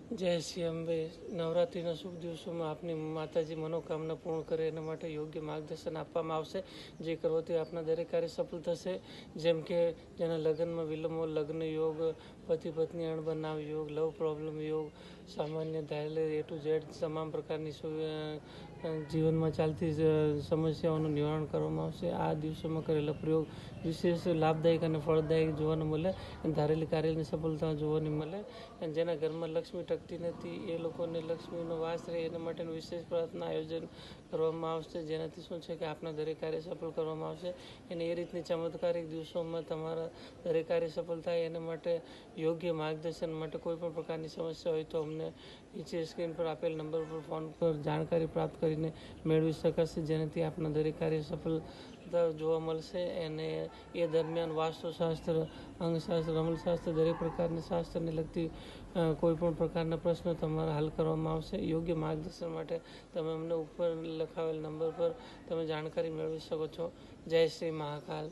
જય શ્રી અંબે. નવરાત્રિના શુભ દિવસોમાં આપની માતાજી મનોકામના પૂર્ણ કરે એના માટે યોગ્ય માર્ગદર્શન આપવામાં આવશે. જે કરવાથી આપના દરેક કાર્ય સફળ થશે. જેમ કે જેના લગ્નમાં વિલંબો, લગ્ન યોગ, પતિ પત્ની અણબનાવ યોગ, લવ પ્રોબ્લેમ યોગ, સામાન્ય ધારેલી A to Z તમામ પ્રકારની જીવનમાં ચાલતી સમસ્યાઓનું નિવારણ કરવામાં આવશે. આ દિવસોમાં કરેલા પ્રયોગ વિશેષ લાભદાયક અને ફળદાયક જોવાનું મળે. ધારેલી કાર્યની સફળતા જોવાની મળે. અને જેના ઘરમાં લક્ષ્મી ટકતી નથી એ લોકોને લક્ષ્મીનો વાસ રહે એના માટેનું વિશેષ પ્રાર્થના આયોજન કરવામાં આવશે. જેનાથી શું છે કે આપના દરેક કાર્ય સફળ કરવામાં આવશે. અને એ રીતની ચમત્કારિક દિવસોમાં તમારા દરેક કાર્ય સફળ થાય એના માટે યોગ્ય માર્ગદર્શન માટે કોઈ પણ પ્રકારની સમસ્યા હોય તો અમને નીચે સ્ક્રીન પર આપેલ નંબર પર ફોન પર જાણકારી પ્રાપ્ત કરીને મેળવી શકાશે. જેનાથી આપના દરેક કાર્ય સફળતા જોવા મળશે. અને એ દરમિયાન વાસ્તુશાસ્ત્ર, અંગશાસ્ત્ર, રમલશાસ્ત્ર દરેક પ્રકારના શાસ્ત્રને લગતી કોઈ પણ પ્રકારના પ્રશ્નો તમારા હલ કરવામાં આવશે. યોગ્ય માર્ગદર્શન માટે તમે અમને ઉપર લખાવેલ નંબર પર તમે જાણકારી મેળવી શકો છો. જય શ્રી મહાકાલ.